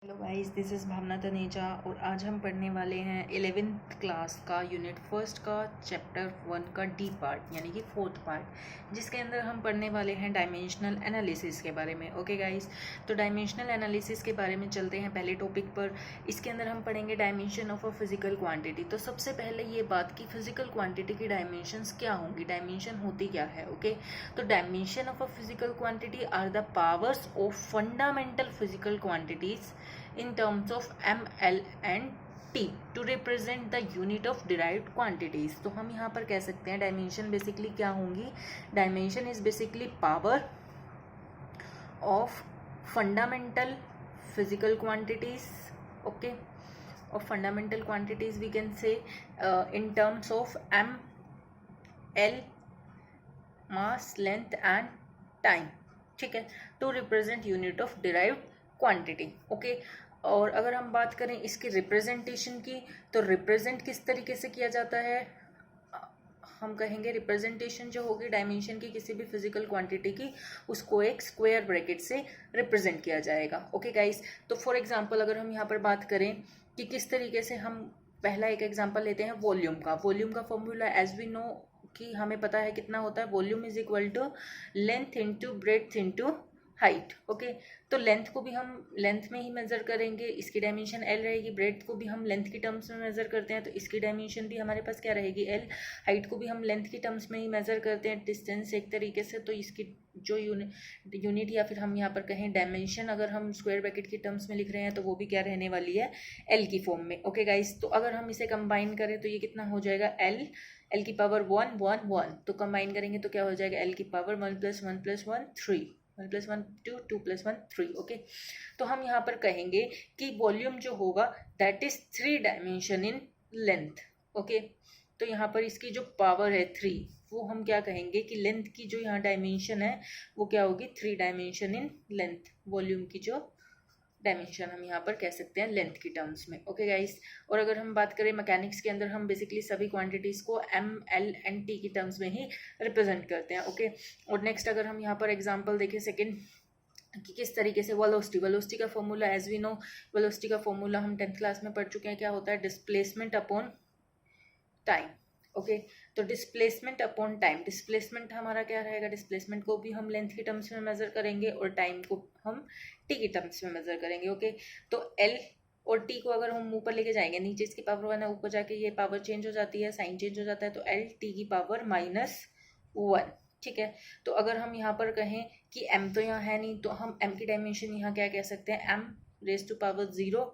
Hello guys, this is भावना तनेजा और आज हम पढ़ने वाले हैं 11th क्लास का यूनिट फर्स्ट का चैप्टर 1 का डी पार्ट यानी कि फोर्थ पार्ट, जिसके अंदर हम पढ़ने वाले हैं डायमेंशनल एनालिसिस के बारे में। ओके गाइस, तो डायमेंशनल एनालिसिस के बारे में चलते हैं पहले टॉपिक पर। इसके अंदर हम पढ़ेंगे dimension of a physical quantity. तो सबसे पहले ये बात कि फिजिकल क्वांटिटी की डायमेंशंस क्या होंगी, डायमेंशन होती क्या है। ओके, तो dimension of a physical quantity are the powers of fundamental physical quantities in terms of m, l and t to represent the unit of derived quantities। तो हम यहाँ पर कह सकते हैं डायमेंशन बेसिकली क्या होंगी। Dimension is basically power of fundamental physical quantities. Okay, of fundamental quantities we can say in terms of m, l, mass, length and time। ठीक है, to represent unit of derived quantity. Okay, और अगर हम बात करें इसकी representation की, तो रिप्रेजेंट किस तरीके से किया जाता है, हम कहेंगे रिप्रेजेंटेशन जो होगी डायमेंशन की किसी भी फिजिकल क्वांटिटी की, उसको एक स्क्वायर ब्रैकेट से रिप्रेजेंट किया जाएगा। ओके गाइस, तो फॉर एग्जांपल अगर हम यहाँ पर बात करें कि किस तरीके से, हम पहला एक एग्जांपल लेते हैं वॉल्यूम का। वॉल्यूम का फॉर्मूला एज वी नो कि हमें पता है कितना होता है, volume is equal to length into breadth into height. Okay, तो लेंथ को भी हम लेंथ में ही मेजर करेंगे, इसकी डायमेंशन एल रहेगी। ब्रेड्थ को भी हम लेंथ की टर्म्स में मेजर करते हैं, तो इसकी डायमेंशन भी हमारे पास क्या रहेगी, एल। हाइट को भी हम लेंथ की टर्म्स में ही मेजर करते हैं, डिस्टेंस एक तरीके से। तो इसकी जो यूनिट या फिर हम यहाँ पर कहें डायमेंशन, अगर हम स्क्वायर ब्रैकेट की टर्म्स में लिख रहे हैं तो वो भी क्या रहने वाली है, एल की फॉर्म में। ओके गाइस, तो अगर हम इसे कंबाइन करें तो ये कितना हो जाएगा, एल की पावर 1 1 1। तो कंबाइन करेंगे तो क्या हो जाएगा, एल की पावर 1 + 1 + 1 3, 1 + 1 2, 2 + 1 3। ओके, तो हम यहाँ पर कहेंगे कि वॉल्यूम जो होगा that is 3 dimension in length. Okay, तो यहाँ पर इसकी जो पावर है 3, वो हम क्या कहेंगे कि लेंथ की जो यहाँ डायमेंशन है वो क्या होगी, 3 डायमेंशन इन लेंथ। वॉल्यूम की जो डायमेंशन हम यहाँ पर कह सकते हैं लेंथ की टर्म्स में। ओके गाइस, और अगर हम बात करें मैकेनिक्स के अंदर, हम बेसिकली सभी क्वांटिटीज़ को एम, एल एंड टी की टर्म्स में ही रिप्रेजेंट करते हैं। ओके, और नेक्स्ट अगर हम यहाँ पर एग्जांपल देखें सेकंड कि किस तरीके से वेलोसिटी का formula, as we know velocity का फॉर्मूला हम 10th क्लास में पढ़ चुके हैं, क्या होता है, डिस्प्लेसमेंट अपॉन टाइम। ओके, तो डिस्प्लेसमेंट अपॉन टाइम, डिस्प्लेसमेंट हमारा क्या रहेगा, डिस्प्लेसमेंट को भी हम लेंथ की टर्म्स में मेजर करेंगे और टाइम को हम टी की टर्म्स में मेजर करेंगे। ओके, तो एल और टी को अगर हम ऊपर लेके जाएंगे, नीचे इसकी पावर 1 है, ऊपर जाके ये पावर चेंज हो जाती है, साइन चेंज हो जाता है, तो एल टी की पावर -1। ठीक है, तो अगर हम यहाँ पर कहें कि m तो यहाँ है नहीं, तो हम m की डायमेंशन यहाँ क्या कह सकते हैं, m raise to power 0,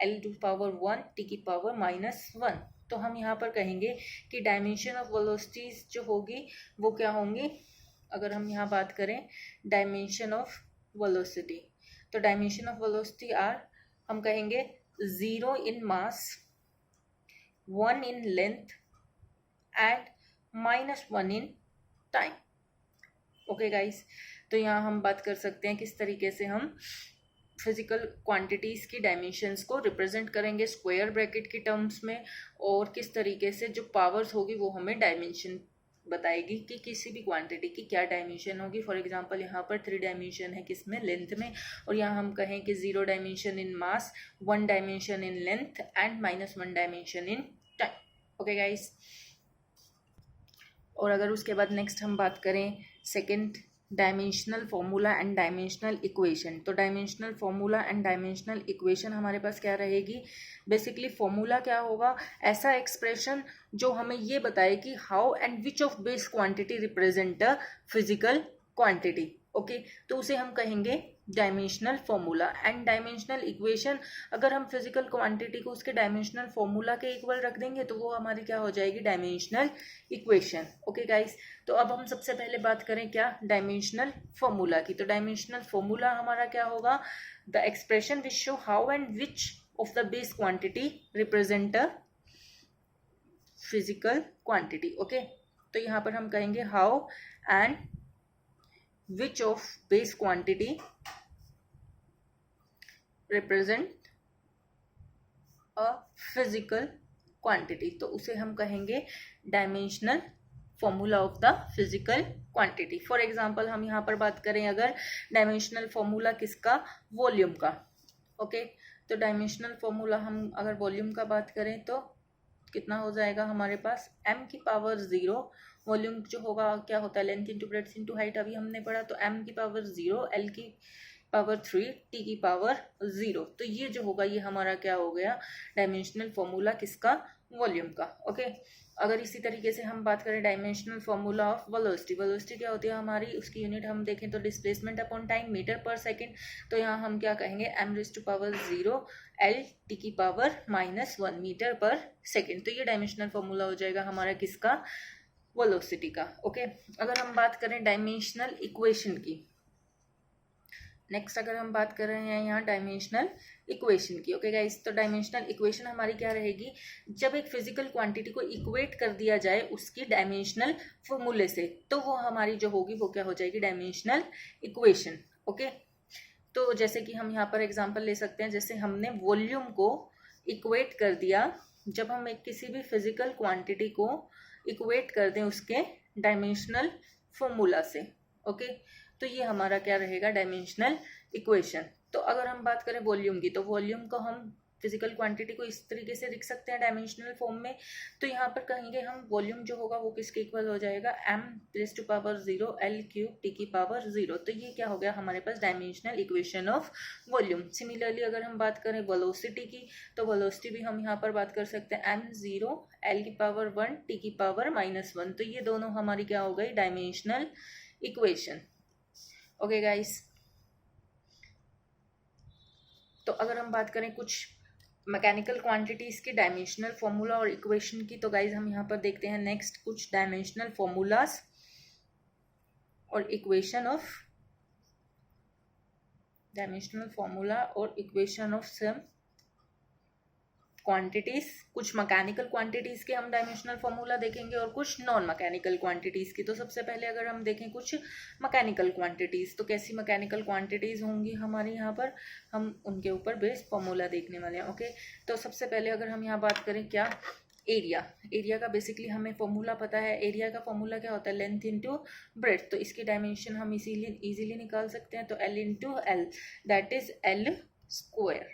l to power 1, t की पावर -1। तो हम यहाँ पर कहेंगे कि डायमेंशन ऑफ वेलोसिटीज जो होगी वो क्या होंगी, अगर हम यहाँ बात करें डायमेंशन ऑफ वेलोसिटी, तो डायमेंशन ऑफ वेलोसिटी आर, हम कहेंगे 0 इन mass, 1 in length and -1 in time. Okay guys, तो यहाँ हम बात कर सकते हैं किस तरीके से हम फिजिकल क्वांटिटीज की डायमेंशंस को रिप्रेजेंट करेंगे स्क्वायर ब्रैकेट की टर्म्स में, और किस तरीके से जो पावर्स होगी वो हमें डायमेंशन बताएगी कि किसी भी क्वांटिटी की क्या डायमेंशन होगी। फॉर एग्जांपल यहाँ पर 3 डायमेंशन है किसमें, लेंथ में, और यहाँ हम कहें कि 0 dimension in mass, 1 dimension in length and -1 dimension in time. Okay guys, और अगर उसके बाद नेक्स्ट हम बात करें second dimensional formula and dimensional equation, तो dimensional formula and dimensional equation हमारे पास क्या रहेगी, बेसिकली फॉर्मूला क्या होगा, ऐसा एक्सप्रेशन जो हमें ये बताए कि how and which of base quantity represent a physical quantity. Okay, तो उसे हम कहेंगे dimensional formula and dimensional equation. अगर हम फिजिकल क्वांटिटी को उसके डायमेंशनल फॉर्मूला के इक्वल रख देंगे तो वो हमारी क्या हो जाएगी, डायमेंशनल इक्वेशन। ओके गाइस, तो अब हम सबसे पहले बात करें क्या, डायमेंशनल फॉर्मूला की। तो डायमेंशनल फॉर्मूला हमारा क्या होगा, the expression which show how and which of the base quantity represent a physical quantity. Okay, तो यहाँ पर हम कहेंगे how and which of base quantity represent a physical quantity, तो उसे हम कहेंगे dimensional formula of the physical quantity. For example हम यहाँ पर बात करें अगर डायमेंशनल फॉर्मूला किसका, वॉल्यूम का। ओके, तो डायमेंशनल फॉर्मूला हम अगर वॉल्यूम का बात करें तो कितना हो जाएगा हमारे पास m की पावर 0, वॉल्यूम जो होगा क्या होता है length into breadth into height, अभी हमने पढ़ा, तो m की पावर 0, l की पावर 3, t की पावर 0। तो ये जो होगा ये हमारा क्या हो गया डायमेंशनल फॉर्मूला किसका, वॉल्यूम का। ओके, अगर इसी तरीके से हम बात करें dimensional formula of velocity, velocity क्या होती है हमारी, उसकी यूनिट हम देखें तो डिस्प्लेसमेंट अपॉन टाइम मीटर पर सेकंड, तो यहाँ हम क्या कहेंगे m⁻⁴ l t की पावर -1 मीटर पर सेकंड। तो ये डायमेंशनल फॉर्मूला हो जाएगा हमारा किसका, वेलोसिटी का। ओके, अगर हम बात करें डायमेंशनल इक्वेशन की, नेक्स्ट अगर हम बात कर रहे हैं यहाँ डायमेंशनल इक्वेशन की। ओके गाइस, तो डायमेंशनल इक्वेशन हमारी क्या रहेगी, जब एक फिजिकल क्वांटिटी को इक्वेट कर दिया जाए उसकी डायमेंशनल फॉर्मूले से, तो वो हमारी जो होगी वो क्या हो जाएगी डायमेंशनल इक्वेशन। ओके, तो जैसे कि हम यहाँ पर एग्जांपल ले सकते हैं, जैसे हमने वॉल्यूम को इक्वेट कर दिया, जब हम एक किसी भी फिजिकल क्वांटिटी को इक्वेट कर दें उसके डायमेंशनल फॉर्मूला से। ओके, तो ये हमारा क्या रहेगा डायमेंशनल इक्वेशन। तो अगर हम बात करें वॉल्यूम की, तो वॉल्यूम को हम फिजिकल क्वांटिटी को इस तरीके से लिख सकते हैं डायमेंशनल फॉर्म में। तो यहाँ पर कहेंगे हम वॉल्यूम जो होगा वो किसके इक्वल हो जाएगा m⁻⁴ l³ t की पावर 0। तो ये क्या हो गया हमारे पास dimensional equation of volume. Similarly अगर हम बात करें वेलोसिटी की, तो वेलोसिटी भी हम यहाँ पर बात कर सकते हैं m0 l की पावर 1 t की पावर -1। तो ये दोनों हमारी क्या हो गई डायमेंशनल इक्वेशन। ओके गाइस, तो अगर हम बात करें कुछ मैकेनिकल क्वांटिटीज के डायमेंशनल फॉर्मूला और इक्वेशन की, तो गाइज हम यहाँ पर देखते हैं नेक्स्ट कुछ डायमेंशनल फॉर्मूलाज और इक्वेशन ऑफ डायमेंशनल फॉर्मूला और इक्वेशन ऑफ सम क्वांटिटीज। कुछ मैकेनिकल क्वांटिटीज के हम डायमेंशनल फॉर्मूला देखेंगे और कुछ नॉन मैकेनिकल क्वांटिटीज की। तो सबसे पहले अगर हम देखें कुछ मैकेनिकल क्वांटिटीज, तो कैसी मैकेनिकल क्वांटिटीज होंगी हमारे यहाँ पर, हम उनके ऊपर बेस्ड फॉर्मूला देखने वाले हैं। ओके, तो सबसे पहले अगर हम यहाँ बात करें क्या, एरिया, एरिया का बेसिकली हमें फॉर्मूला पता है। एरिया का फॉर्मूला क्या होता है लेंथ इंटू ब्रेड्थ, तो इसकी डायमेंशन हम इजीली निकाल सकते हैं। तो l into L that is l²।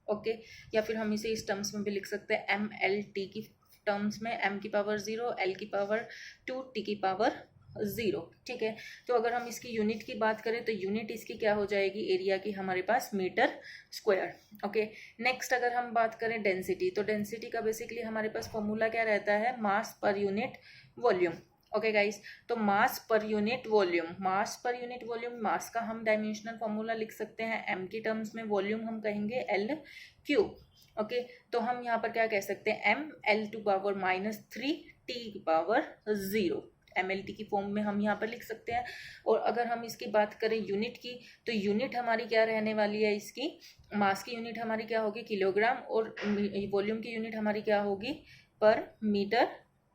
Okay, या फिर हम इसे इस टर्म्स में भी लिख सकते हैं m/l/t की टर्म्स में, m की पावर 0 l की पावर 2 t की पावर 0। ठीक है, तो अगर हम इसकी यूनिट की बात करें तो यूनिट इसकी क्या हो जाएगी एरिया की हमारे पास मीटर स्क्वायर। ओके, नेक्स्ट अगर हम बात करें डेंसिटी, तो डेंसिटी का बेसिकली हमारे पास फॉर्मूला क्या रहता है मास per unit volume. Okay guys, तो मास पर यूनिट वॉल्यूम, मास पर यूनिट वॉल्यूम, मास का हम डायमेंशनल फॉर्मूला लिख सकते हैं m की टर्म्स में, वॉल्यूम हम कहेंगे l³। ओके, तो हम यहाँ पर क्या कह सकते हैं m⁻⁻3 t की पावर 0, mLT की फॉर्म में हम यहाँ पर लिख सकते हैं। और अगर हम इसकी बात करें यूनिट की, तो यूनिट हमारी क्या रहने वाली है इसकी, मास की यूनिट हमारी क्या होगी किलोग्राम, और वॉल्यूम की यूनिट हमारी क्या होगी पर मीटर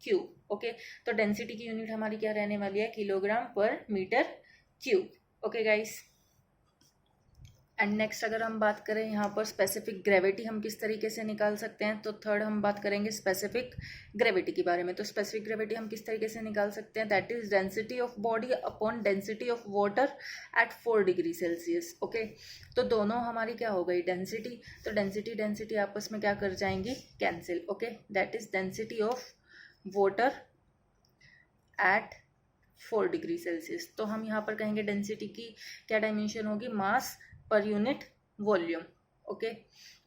क्यूब। ओके, तो डेंसिटी की यूनिट हमारी क्या रहने वाली है kilogram per metre cube. Okay guys, and next अगर हम बात करें यहाँ पर स्पेसिफिक ग्रेविटी हम किस तरीके से निकाल सकते हैं, तो थर्ड हम बात करेंगे स्पेसिफिक ग्रेविटी के बारे में। तो स्पेसिफिक ग्रेविटी हम किस तरीके से निकाल सकते हैं, that is density of body upon density of water at 4 degree Celsius. Okay, तो दोनों हमारी क्या हो गई डेंसिटी, तो डेंसिटी डेंसिटी आपस में क्या कर जाएंगी cancel. Okay, that is density of water at 4 degree Celsius. तो हम यहाँ पर कहेंगे डेंसिटी की क्या डायमेंशन होगी मास पर यूनिट वॉल्यूम। ओके,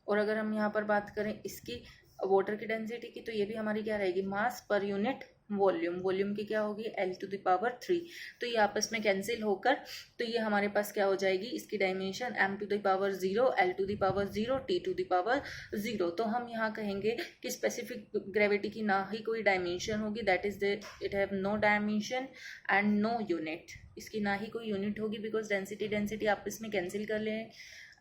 और अगर हम यहाँ पर बात करें इसकी वाटर की डेंसिटी की, तो ये भी हमारी क्या रहेगी मास पर यूनिट वॉल्यूम, वॉल्यूम की क्या होगी l⁻3। तो ये आपस में कैंसिल होकर, तो ये हमारे पास क्या हो जाएगी इसकी डायमेंशन m⁻⁴ l⁻�0 t⁻0। तो हम यहाँ कहेंगे कि स्पेसिफिक ग्रेविटी की ना ही कोई डायमेंशन होगी, that is it have no dimension and no unit, इसकी ना ही कोई यूनिट होगी बिकॉज डेंसिटी डेंसिटी आपस में कैंसिल कर लें,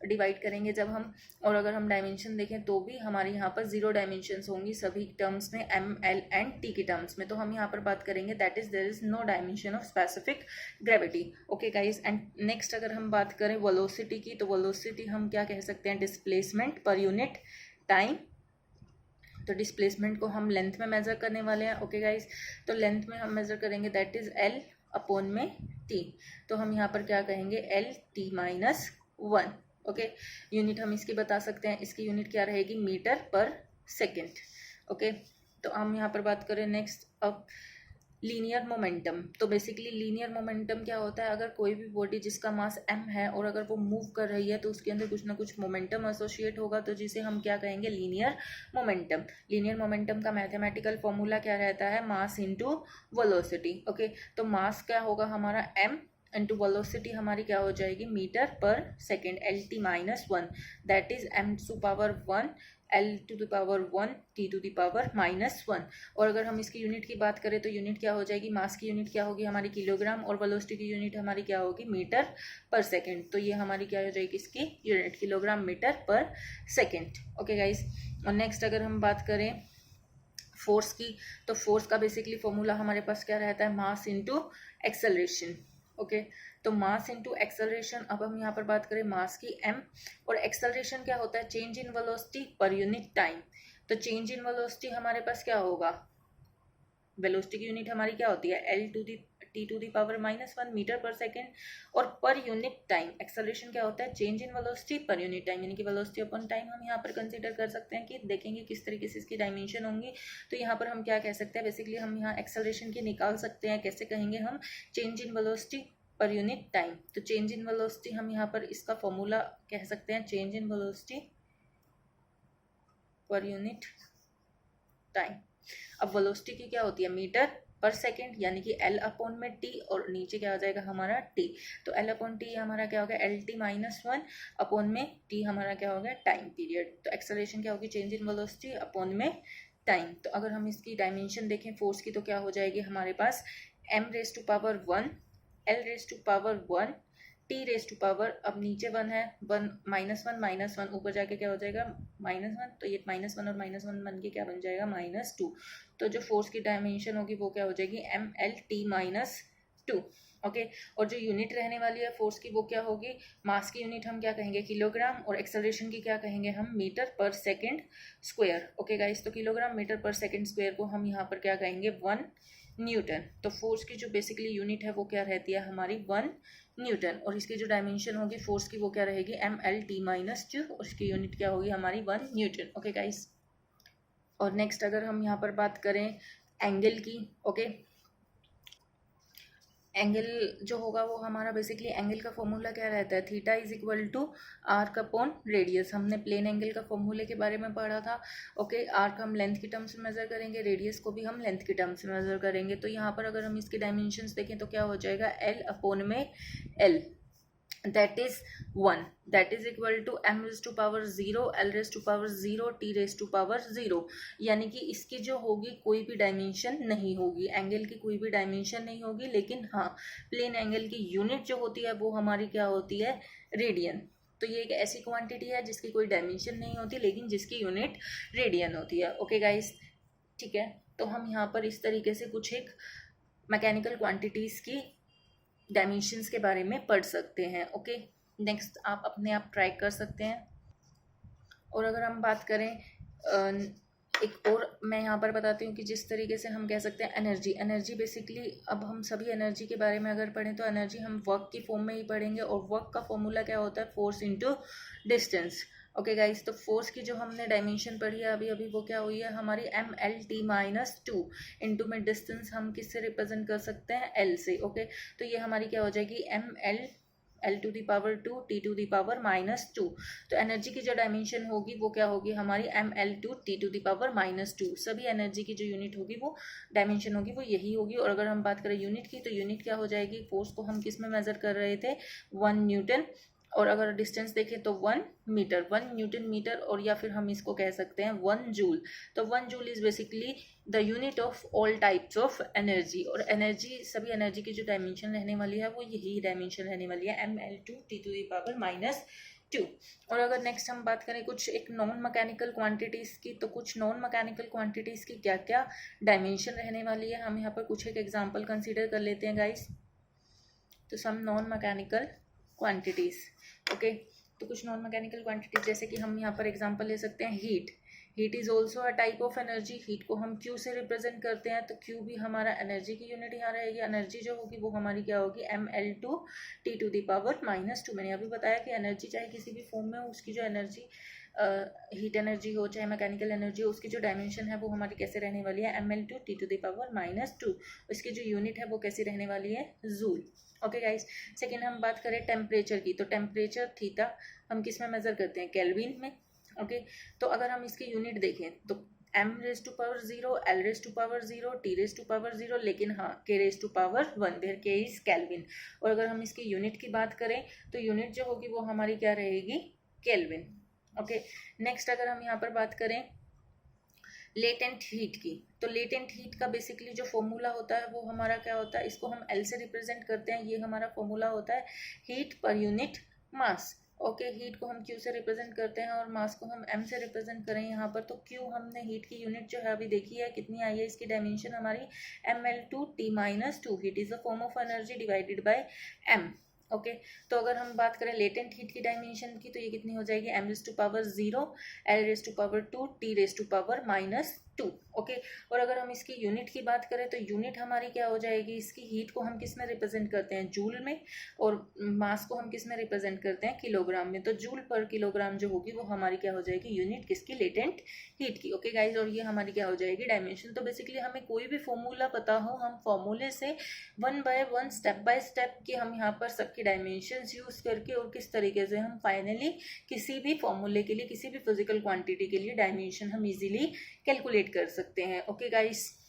डिवाइड करेंगे जब हम। और अगर हम डायमेंशन देखें तो भी हमारे यहाँ पर 0 डायमेंशंस होंगी सभी टर्म्स में, m, l एंड t की टर्म्स में। तो हम यहाँ पर बात करेंगे that is there is no dimension of specific gravity. Okay guys, and next अगर हम बात करें वेलोसिटी की, तो वेलोसिटी हम क्या कह सकते हैं डिस्प्लेसमेंट पर यूनिट टाइम। तो डिस्प्लेसमेंट को हम लेंथ में मेजर करने वाले हैं। ओके गाइस, तो लेंथ में हम मेजर करेंगे दैट इज l अपॉन में t। तो हम यहाँ पर क्या कहेंगे l t-1। ओके, यूनिट हम इसकी बता सकते हैं, इसकी यूनिट क्या रहेगी, मीटर पर सेकेंड। ओके, तो हम यहाँ पर बात करें नेक्स्ट अब लीनियर मोमेंटम। तो बेसिकली लीनियर मोमेंटम क्या होता है, अगर कोई भी बॉडी जिसका मास m है और अगर वो मूव कर रही है तो उसके अंदर कुछ ना कुछ मोमेंटम एसोसिएट होगा, तो जिसे हम क्या कहेंगे, लीनियर मोमेंटम। लीनियर मोमेंटम का मैथमेटिकल फॉर्मूला क्या रहता है, मास इंटू वेलोसिटी। ओके, तो मास क्या होगा हमारा m इंटू वेलोसिटी हमारी क्या हो जाएगी, metre per second, LT minus 1, that is m to power 1 L to the power 1 T to the power minus 1। और अगर हम इसकी यूनिट की बात करें तो यूनिट क्या हो जाएगी, मास की यूनिट क्या होगी हमारी किलोग्राम, और वेलोसिटी की यूनिट हमारी क्या होगी, मीटर पर सेकेंड। तो ये हमारी क्या हो जाएगी इसकी unit, kilogram metre per second. Okay guys, और नेक्स्ट अगर हम बात करें फोर्स की, तो फोर्स का बेसिकली फॉर्मूला हमारे पास क्या रहता है, मास इंटू एक्सेलरेशन। ओके, तो मास इंटू एक्सेलरेशन। अब हम यहाँ पर बात करें मास की m, और एक्सेलरेशन क्या होता है, change in velocity per unit time. तो चेंज इन वेलोसिटी हमारे पास क्या होगा, वेलोसिटी की यूनिट हमारी क्या होती है, L to the T to the power minus 1 metre per second, और पर यूनिट टाइम एक्सेलरेशन क्या होता है, change in velocity per unit time, यानी कि वेलोसिटी अपॉन टाइम हम यहाँ पर कंसीडर कर सकते हैं कि देखेंगे किस तरीके से इसकी डायमेंशन होंगी। तो यहाँ पर हम क्या कह सकते हैं, बेसिकली हम यहाँ एक्सेलरेशन की निकाल सकते हैं, कैसे कहेंगे हम, change in velocity per unit time. तो चेंज इन वेलोसिटी हम यहाँ पर इसका फॉर्मूला कह सकते हैं, change in velocity per unit time. अब वेलोसिटी की क्या होती है, मीटर पर सेकेंड, यानी कि L अपॉन में T, और नीचे क्या हो जाएगा हमारा T। तो L अपॉन T हमारा क्या हो गया, LT माइनस 1 अपॉन में T हमारा क्या हो गया, टाइम पीरियड। तो एक्सेलरेशन क्या होगी, चेंज इन वेलोसिटी अपॉन में टाइम। तो अगर हम इसकी डायमेंशन देखें फोर्स की, तो क्या हो जाएगी हमारे पास m raise to power 1 L raise to power 1 T raise to power, अब नीचे 1 है, 1 माइनस 1 ऊपर जाके क्या हो जाएगा -1, तो ये -1 और -1 बन के क्या बन जाएगा, -2। तो जो फोर्स की डायमेंशन होगी वो क्या हो जाएगी, MLT माइनस 2। ओके, और जो यूनिट रहने वाली है फोर्स की वो क्या होगी, मास की यूनिट हम क्या कहेंगे, किलोग्राम, और एक्सेलरेशन की क्या कहेंगे हम, metre per second square. Okay guys, तो kilogram metre per second square को हम यहाँ पर क्या कहेंगे, 1 न्यूटन। तो फोर्स की जो बेसिकली यूनिट है वो क्या रहती है हमारी, 1 न्यूटन, और इसकी जो डायमेंशन होगी फोर्स की वो क्या रहेगी, MLT माइनस 2, और इसकी यूनिट क्या होगी हमारी, 1 न्यूटन। ओके गाइस, और नेक्स्ट अगर हम यहाँ पर बात करें एंगल की, ओके, एंगल जो होगा वो हमारा बेसिकली एंगल का फॉर्मूला क्या रहता है, theta is equal to arc upon radius. हमने प्लेन एंगल का फॉर्मूले के बारे में पढ़ा था। ओके, आर्क हम लेंथ की टर्म्स में मेजर करेंगे, रेडियस को भी हम लेंथ की टर्म्स में मेजर करेंगे। तो यहाँ पर अगर हम इसकी डायमेंशंस देखें तो क्या हो जाएगा, L अपॉन में L, that is 1, that is equal to m raised to power 0 L raised to power 0 T raised to power 0। यानी कि इसकी जो होगी कोई भी डायमेंशन नहीं होगी, एंगल की कोई भी डायमेंशन नहीं होगी, लेकिन हाँ प्लेन एंगल की यूनिट जो होती है वो हमारी क्या होती है, रेडियन। तो ये एक ऐसी क्वांटिटी है जिसकी कोई डायमेंशन नहीं होती लेकिन जिसकी यूनिट रेडियन होती है। ओके गाइस, ठीक है, तो हम यहाँ पर इस तरीके से कुछ एक मैकेनिकल क्वांटिटीज़ की डायमेंशंस के बारे में पढ़ सकते हैं। ओके, नेक्स्ट आप अपने आप ट्राई कर सकते हैं। और अगर हम बात करें एक और मैं यहाँ पर बताती हूँ कि जिस तरीके से हम कह सकते हैं एनर्जी बेसिकली, अब हम सभी एनर्जी के बारे में अगर पढ़ें तो एनर्जी हम वर्क की फॉर्म में ही पढ़ेंगे, और वर्क का फॉर्मूला क्या होता है, force into distance. Okay guys, तो फोर्स की जो हमने डायमेंशन पढ़ी है अभी अभी वो क्या हुई है हमारी, MLT माइनस 2 इंटू में डिस्टेंस हम किससे रिप्रेजेंट कर सकते हैं, L से। ओके, तो ये हमारी क्या हो जाएगी, L to the power 2 T to the power minus 2। तो एनर्जी की जो डायमेंशन होगी वो क्या होगी हमारी, ML2 T to the power minus 2। सभी एनर्जी की जो यूनिट होगी वो डायमेंशन होगी वो यही होगी। और अगर हम बात करें यूनिट की, तो यूनिट क्या हो जाएगी, फोर्स को हम किस में मेजर कर रहे थे, 1 न्यूटन, और अगर डिस्टेंस देखें तो 1 मीटर, 1 न्यूटन मीटर, और या फिर हम इसको कह सकते हैं 1 जूल। तो 1 joule is basically the unit of all types of energy. और एनर्जी, सभी एनर्जी की जो डायमेंशन रहने वाली है वो यही डायमेंशन रहने वाली है, ML2 T to the power minus 2। और अगर नेक्स्ट हम बात करें कुछ एक नॉन मैकेनिकल क्वांटिटीज़ की, तो कुछ नॉन मैकेनिकल क्वांटिटीज़ की क्या क्या डायमेंशन रहने वाली है, हम यहाँ पर कुछ एक एग्जाम्पल कंसिडर कर लेते हैं गाइस। तो some non mechanical quantities. Okay, तो कुछ नॉन मैकेनिकल क्वांटिटीज जैसे कि हम यहाँ पर एग्जांपल ले सकते हैं heat is also a type of energy, heat को हम Q से रिप्रेजेंट करते हैं, तो Q भी हमारा एनर्जी की यूनिट यहाँ रहेगी। एनर्जी जो होगी वो हमारी क्या होगी, mL2T⁻⁻²। मैंने अभी बताया कि एनर्जी चाहे किसी भी फॉर्म में हो, उसकी जो एनर्जी हीट एनर्जी हो चाहे मैकेनिकल एनर्जी हो, उसकी जो डायमेंशन है वो हमारी कैसे रहने वाली है, mL2T⁻²। इसकी जो यूनिट है वो कैसी रहने वाली है, जूल। ओके गाइस, सेकेंड हम बात करें टेम्परेचर की, तो टेम्परेचर थीटा हम किस में मेजर करते हैं, केल्विन में। ओके, तो अगर हम इसकी यूनिट देखें तो m⁻0, l⁻0, t⁻0, लेकिन हाँ k⁻1 where k is kelvin. और अगर हम इसकी यूनिट की बात करें तो यूनिट जो होगी वो हमारी क्या रहेगी, केल्विन। ओके, नेक्स्ट अगर हम यहाँ पर बात करें लेटेंट हीट की, तो लेटेंट हीट का बेसिकली जो फॉर्मूला होता है वो हमारा क्या होता है, इसको हम L से रिप्रेजेंट करते हैं। ये हमारा फॉर्मूला होता है heat per unit mass. Okay, heat को हम Q से रिप्रेजेंट करते हैं और मास को हम M से रिप्रेजेंट करें यहाँ पर, तो Q हमने हीट की यूनिट जो है अभी देखी है कितनी आई है, इसकी डायमेंशन हमारी mL2T⁻²। Heat is a form of energy divided by M। Okay, तो अगर हम बात करें लेटेंट हीट की डायमेंशन की, तो ये कितनी हो जाएगी, m⁻0, l⁻2, t⁻²। ओके, और अगर हम इसकी यूनिट की बात करें तो यूनिट हमारी क्या हो जाएगी, इसकी हीट को हम किस में रिप्रेजेंट करते हैं, जूल में, और मास को हम किस में रिप्रेजेंट करते हैं, किलोग्राम में। तो जूल पर किलोग्राम जो होगी वो हमारी क्या हो जाएगी, यूनिट किसकी, लेटेंट हीट की। ओके गाइज, और ये हमारी क्या हो जाएगी, डायमेंशन। तो बेसिकली हमें कोई भी फॉर्मूला पता हो, हम फॉर्मूले से one by one, step by step कि हम यहाँ पर सबकी डायमेंशंस यूज करके और किस तरीके से हम फाइनली किसी भी फॉर्मूले के लिए, किसी भी फिजिकल क्वांटिटी के लिए डायमेंशन हम इजीली कैलकुलेट कर सकते हैं। Okay guys.